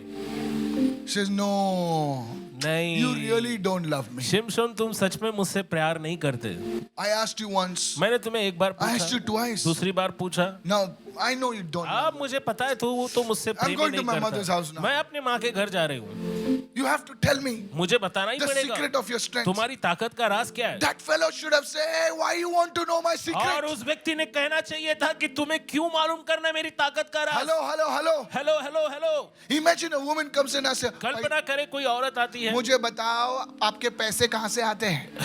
She says, no, नहीं, you really don't love me. शिमशोन तुम सच में मुझसे प्यार नहीं करते। I asked you once. मैंने तुम्हें एक बार I asked you पूछा, twice. दूसरी बार पूछा। Now, I know you don't. अब मुझे पता है तो मुझसे प्रेम ही going to नहीं my mother's house करता। now. मैं अपने माँ के घर जा रही हूँ। You have to tell me मुझे बताना ही the पड़ेगा secret of your strength. तुम्हारी ताकत का राज क्या है। That fellow should have said, hey, why you want to know my और secret? उस व्यक्ति ने कहना चाहिए था कि तुम्हें क्यों मालूम करना है मेरी ताकत का राज। Hello, hello, hello. Hello hello hello. Imagine a woman comes in and says, कल्पना करे कोई औरत आती है, मुझे बताओ आपके पैसे कहाँ से आते हैं?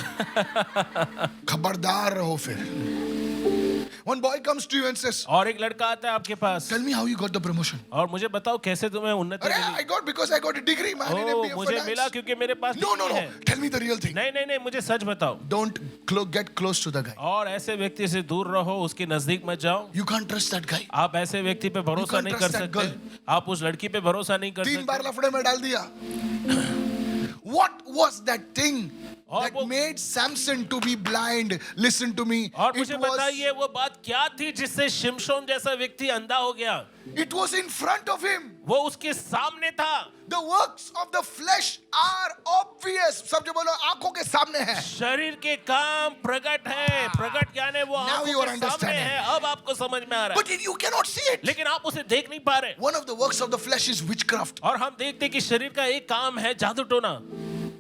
खबरदार रहो फिर. One boy comes to you and says, और एक लड़का आता है आपके पास tell me how you got the promotion. और मुझे बताओ कैसे तुम्हें उन्नति अरे, मिली। I got because I got a degree, man, in O MBA मुझे finance. मिला क्योंकि मेरे पास No, no, डिग्री no. है। Tell me the real thing. नहीं नहीं नहीं, मुझे सच बताओ। Don't get close to the guy. और ऐसे व्यक्ति से दूर रहो, उसके नजदीक मत जाओ। You can't trust that guy. आप ऐसे व्यक्ति पे भरोसा can't नहीं कर trust that सकते। आप उस लड़की पे भरोसा नहीं कर 3 बार सकते। लफड़े में डाल दिया. What was that thing और that वो- made Samson to be blind? Listen to me. और It मुझे was, बताइए वो बात क्या थी जिससे शिमशोन जैसा व्यक्ति अंधा हो गया? it was in front of him. वो उसके सामने था। The works of the flesh are obvious. सब जो बोलो आंखों के सामने है. शरीर के काम प्रकट है, प्रकट ज्ञान है, वो Now you आंखों are के सामने understanding. है। अब आपको समझ में आ रहा है, But you cannot see it. लेकिन आप उसे देख नहीं पा रहे। One of the works of the flesh is witchcraft. और हम देखते हैं कि शरीर का एक काम है जादू टोना।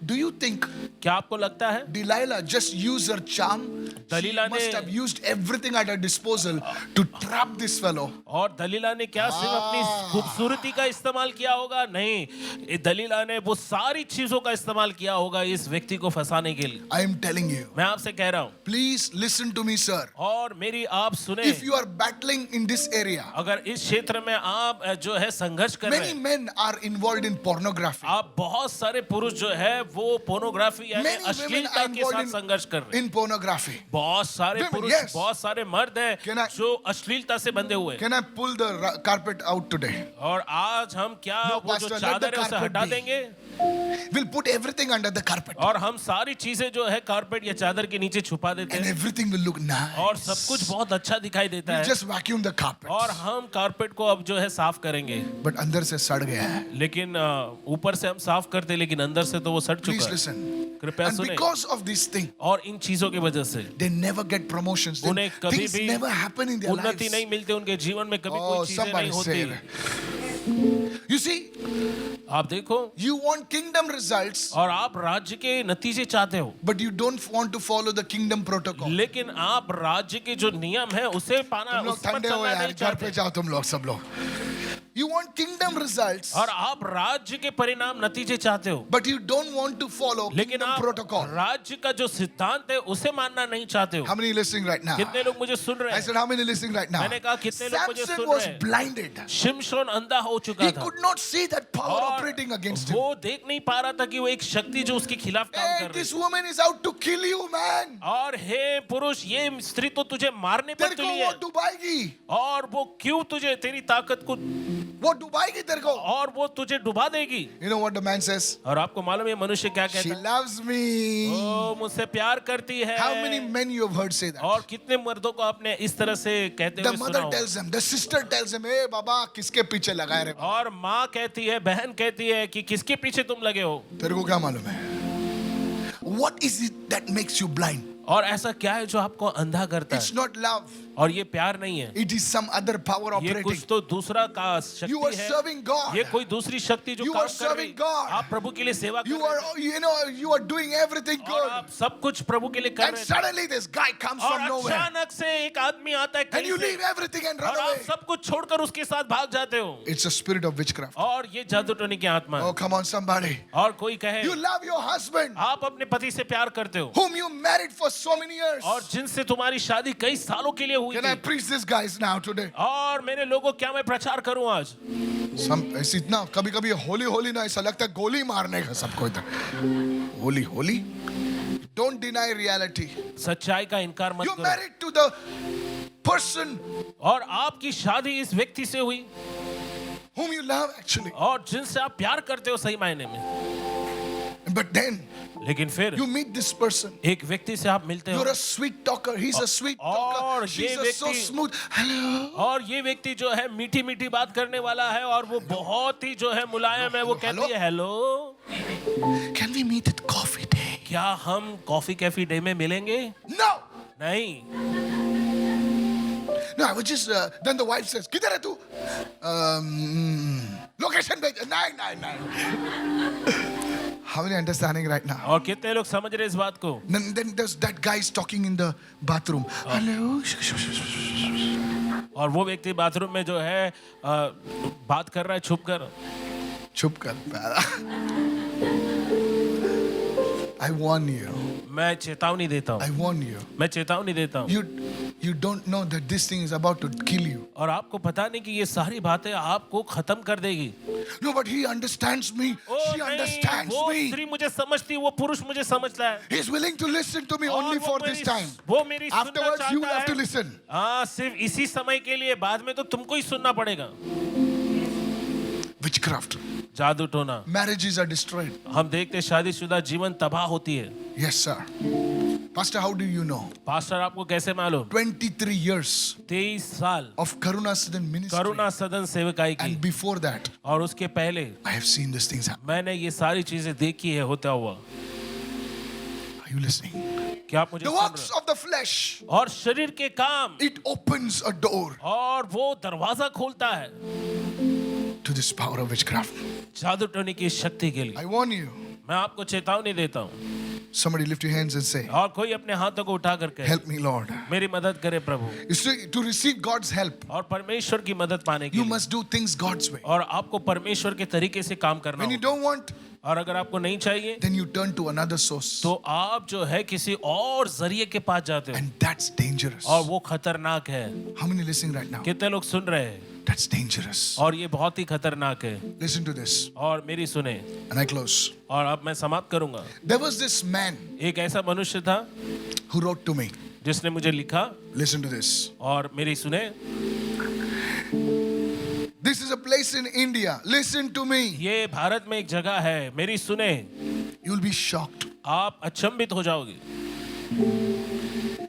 Do you think क्या आपको लगता है Delilah just used her charm? She Delilah must ने- have used everything at her disposal to trap this fellow. और दलीला ने क्या सिर्फ अपनी खूबसूरती का इस्तेमाल किया होगा? नहीं, ये दलीला ने वो सारी चीजों का इस्तेमाल किया होगा इस व्यक्ति को फंसाने के लिए। I am telling you. मैं आपसे कह रहा हूँ, Please listen to me, sir. और मेरी आप सुने, If you are battling in this area, अगर इस क्षेत्र में आप जो है संघर्ष कर रहे many हैं, men are involved in pornography. आप बहुत सारे पुरुष जो है वो पोर्नोग्राफी यानी Many women अश्लीलता are के साथ involved संघर्ष कर रहे हैं। in pornography. बहुत सारे Women, पुरुष, yes. बहुत सारे मर्द हैं Can I- जो अश्लीलता से बंधे हुए हैं। Can I pull the carpet out today? और आज हम क्या No, वो जो Pastor, let चादर the है उसे carpet हटा be. देंगे We'll put everything under the carpet. और हम सारी चीजें जो है कारपेट या चादर के नीचे छुपा देते And हैं everything will look nice. और सब कुछ बहुत अच्छा दिखाई देता We'll है just vacuum the carpet. और हम कारपेट को अब जो है साफ करेंगे, But अंदर से सड़ गया है. लेकिन ऊपर से हम साफ करते हैं लेकिन अंदर से तो वो सड़ Please चुका है। listen. कृपया And सुने। because of this thing, और इन चीजों की वजह से they never get promotions. उन्हें कभी Things भी never happen in their उन्नति lives. नहीं मिलती, उनके जीवन में कभी Oh, कोई चीजें somebody नहीं say होती। it. You see, आप देखो, you want kingdom results, और आप राज्य के नतीजे चाहते हो, but you don't want to follow the kingdom protocol. लेकिन आप राज्य के जो नियम है उसे पाना, तुम लोग उस पर ठंडे हो चलना यार, नहीं घर पे चाहते। जाओ तुम लोग सब लोग. You want kingdom results, और आप राज्य के परिणाम नतीजे चाहते हो, but you don't want to follow लेकिन kingdom आप protocol. राज्य का जो सिद्धांत है उसे मानना नहीं चाहते हो। How many listening right now? कितने लोग मुझे सुन रहे I हैं? said, how many listening right now? मैंने कहा कितने लोग मुझे Samson सुन was रहे हैं? blinded. शिमशोन अंधा हो चुका He था could not see that power और operating against him. वो देख नहीं पा रहा था कि वो एक शक्ति जो उसके खिलाफ काम Hey, कर रही this है। woman is out to kill you, man. और हे पुरुष, ये स्त्री तो तुझे मारने पर तेरे को तुली वो है डुबाएगी. और वो क्यों तुझे, तेरी ताकत को, वो डुबाएगी तेरे को. और वो तुझे डुबा देगी। You know what the man says? और आपको मालूम है मनुष्य क्या She कहता है? loves me. ओ मुझसे प्यार करती है। How many men you have heard say that? और कितने मर्दों को आपने इस तरह से कहते The हुए सुना mother होगा? tells him, the sister tells him, hey बाबा किसके पीछे लगाए रे? और माँ कहती है, बहन कहती है कि किसके पीछे तुम लगे हो? तेरे को क्या मालूम है? What is it that makes you blind? और ऐसा क्या है जो आपको अंधा करता It's है? not love. और ये प्यार नहीं है, It is some other power ये operating. कुछ तो दूसरा का You are शक्ति है। serving God. ये कोई दूसरी शक्ति जो You काम are कर रही serving God. आप प्रभु के लिए सेवा कर You रहे are, हैं you know, you are doing everything और good. आप सब कुछ प्रभु के लिए कर And रहे हैं suddenly this guy comes और from nowhere. अचानक से एक आदमी आता है And कहीं you से leave everything and run और आप away. सब कुछ छोड़कर उसके साथ भाग जाते हो। It's a spirit of witchcraft. और ये जादू टोने की आत्मा Oh, है। come on, somebody. और कोई कहे You love your husband, आप अपने पति से प्यार करते हो whom you married for so many years. और जिनसे तुम्हारी शादी कई सालों के लिए हुई Can I थी। preach this guys now today? और मेरे लोगों, क्या मैं प्रचार करूं आज? ऐसे इतना कभी कभी होली होली ना ऐसा लगता है गोली मारने का सबको इधर. Holi Holi. Don't deny reality. सच्चाई का इनकार मत You करो। married to the person और आपकी शादी इस व्यक्ति से हुई whom you love actually. और जिनसे आप प्यार करते हो सही मायने में, But then लेकिन फिर you meet this person. एक व्यक्ति से आप मिलते हो You're a sweet talker. He's a sweet talker. और ये She's a so व्यक्ति- smooth. Hello. और ये व्यक्ति जो है मीठी मीठी बात करने वाला है और वो बहुत ही जो है मुलायम है। वो कहती है, hello, Can we meet at coffee day? क्या हम कॉफी कैफे डे में मिलेंगे? No. नहीं। No, I was just. Then the wife says, "Kidhar hai tu?" Location bhej. Nine. How many understanding right now? और कितने लोग समझ रहे इस बात को? Then there's that guy is talking in the bathroom. Hello. और वो व्यक्ति बाथरूम में जो है बात कर रहा है छुप कर। Chup kar. I warn you. मैं चेतावनी देता I हूँ, warn you. मैं चेतावनी देता हूँ। You don't know that this thing is about to kill you. और आपको पता नहीं कि ये सारी बातें आपको खत्म कर देगी। No, but he understands me. O She नहीं, understands वो me. स्त्री मुझे समझती, वो पुरुष मुझे समझता है। He's willing to listen to me और only वो for मेरी- this time. वो मेरी सुनना Afterwards, you will चाहता have to है। listen. हाँ, सिर्फ इसी समय के लिए, बाद में तो तुमको ही सुनना पड़ेगा। Witchcraft. जादू टोना। Marriages are destroyed. हम देखते शादीशुदा जीवन तबाह होती है। Yes, sir. Pastor, how do you know? Pastor आपको कैसे मालूम? 23 years 23 साल of Karuna Sadan ministry. करुणा सदन सेवकाई की, And before that, और उसके पहले I have seen these things happen. मैंने ये सारी चीजें देखी है होता हुआ। Are you listening? क्या आप मुझे The सुन works रहे of the flesh, हो? और शरीर के काम, it opens a door और वो दरवाजा खोलता है to this power of witchcraft. जादू टोने की शक्ति के लिए। I warn you. मैं आपको चेतावनी देता हूँ। Somebody lift your hands and say, और कोई अपने हाथों को उठा करके help me, Lord. मेरी मदद करे प्रभु। You see, to receive God's help, और परमेश्वर की मदद पाने के you लिए, must do things God's way. और आपको परमेश्वर के तरीके से काम करना When you होगा। don't want, और अगर आपको नहीं चाहिए then you turn to another source. तो आप जो है किसी और जरिए के पास जाते हो, And that's dangerous. और वो खतरनाक है। How many listening right now? कितने लोग सुन रहे हैं? That's dangerous. और ये बहुत ही खतरनाक है। Listen to this. और मेरी सुने, And I close. और अब मैं समाप्त करूंगा। There was this man एक ऐसा मनुष्य था who wrote to me. जिसने मुझे लिखा, Listen to this. और मेरी सुने, This is a place in India. Listen to me. ये भारत में एक जगह है, मेरी सुने, You'll be shocked. आप अचंभित हो जाओगे।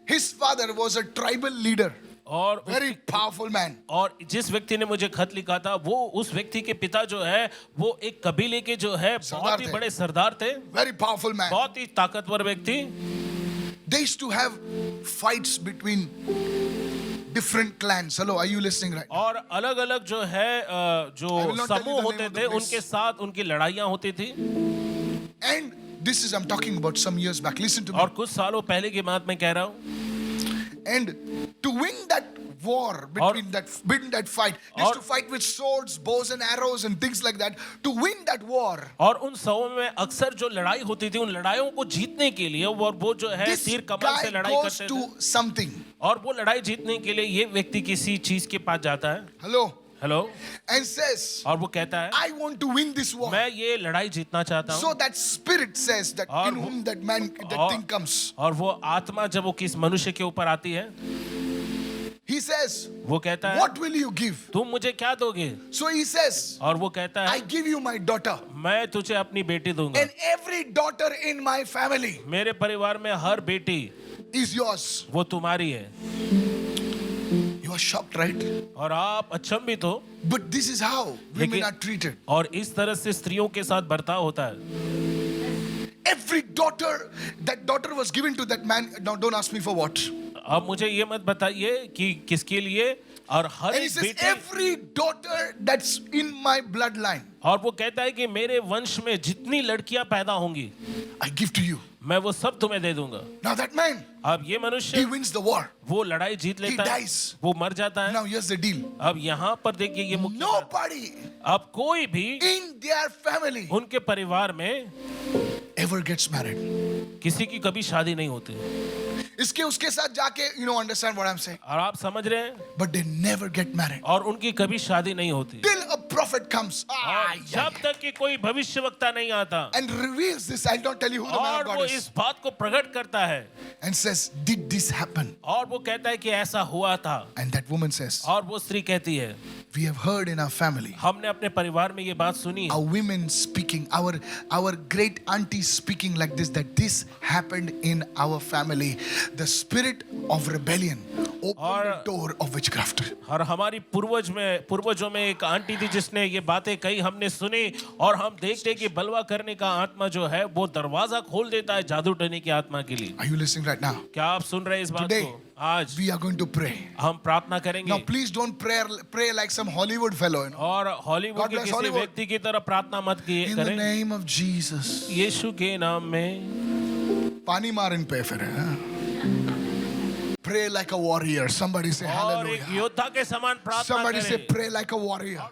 His father was a tribal leader. और Very powerful man. और जिस व्यक्ति ने मुझे खत लिखा था, वो उस व्यक्ति के पिता जो है वो एक कबीले के जो है बहुत ही थे। बड़े सरदार थे, Very powerful man. बहुत ही ताकतवर व्यक्ति। They used to have fights between different clans. Hello, are you listening right? और अलग अलग जो है I जो will not tell you समूह the होते name of the थे, place. उनके साथ उनकी लड़ाइयाँ होती थी। And this is, I'm talking about some years back. Listen to me. और कुछ सालों पहले की बात मैं कह रहा हूँ। And to win that war between that fight, they used to fight with swords, bows and arrows and things like that. To win that war, और उन समूह में अक्सर जो लड़ाई होती थी, उन लड़ाइयों को जीतने के लिए वो जो है this तीर कमान से guy लड़ाई goes करते to थे, something. और वो लड़ाई जीतने के लिए ये व्यक्ति किसी चीज के पास जाता है, Hello. हेलो, And says, और वो कहता है I want to win this war. मैं ये लड़ाई जीतना चाहता So हूँ। that spirit says that और in whom that man, that और- thing comes. और वो आत्मा जब वो किस मनुष्य के ऊपर आती है, He says, वो कहता है what will you give? तुम मुझे क्या दोगे? So he says, और वो कहता I है give you my daughter. मैं तुझे अपनी बेटी दूंगा। And every daughter in my family मेरे परिवार में हर बेटी is yours. वो तुम्हारी है। You are shocked, right? और आप अचंभित हो, But this is how women लेकिन- are treated. और इस तरह से स्त्रियों के साथ बर्ताव होता है। Every daughter, that daughter was given to that man. Now don't ask me for what. अब मुझे ये मत बताइए कि किसके लिए, और हर And he एक says, बेटी, every daughter that's in my bloodline, और वो कहता है कि मेरे वंश में जितनी लड़कियां पैदा होंगी, I give to you. मैं वो सब तुम्हें दे दूंगा। Now that man, अब ये he मनुष्य wins the war. वो लड़ाई जीत लेता है, dies. वो मर जाता है। Now here's the deal. अब यहाँ पर देखिए ये मुख्य बात, Nobody अब कोई भी in their family उनके परिवार में ever gets married. किसी की कभी शादी नहीं होती, इसके उसके साथ जाके, you know, understand what I'm saying? और आप समझ रहे हैं, But they never get married. और उनकी कभी शादी नहीं होती, Till a prophet comes. और जब तक कि कोई भविष्यवक्ता नहीं आता And reveals this. I'll not tell you who the man और of वो God is. इस बात को प्रकट करता है, And says, did this happen? और वो कहता है कि ऐसा हुआ था, And that woman says, और वो स्त्री कहती है, we have heard in our family हमने अपने परिवार में ये बात सुनी है, our women speaking, our great aunties speaking like this, that this happened in our family. The spirit of rebellion opened the door of witchcraft. और हमारी पूर्वजों में एक आंटी थी जिसने ये बातें कही, हमने सुनी, और हम देखते कि बलवा करने का आत्मा जो है वो दरवाजा खोल देता है जादू टोने की आत्मा के लिए। Are you listening right now? क्या आप सुन रहे हैं इस बात Today, को? आज we are going to pray. हम प्रार्थना करेंगे, Now please don't pray like some Hollywood fellow, you know. और हॉलीवुड God के bless किसी Hollywood. व्यक्ति की तरह प्रार्थना मत In the करें। name of Jesus. यीशु के नाम में पानी मारन पे फिर हाँ? Pray like a warrior. Somebody say और एक hallelujah. योद्धा के समान प्रार्थना Somebody say करें। pray like a warrior.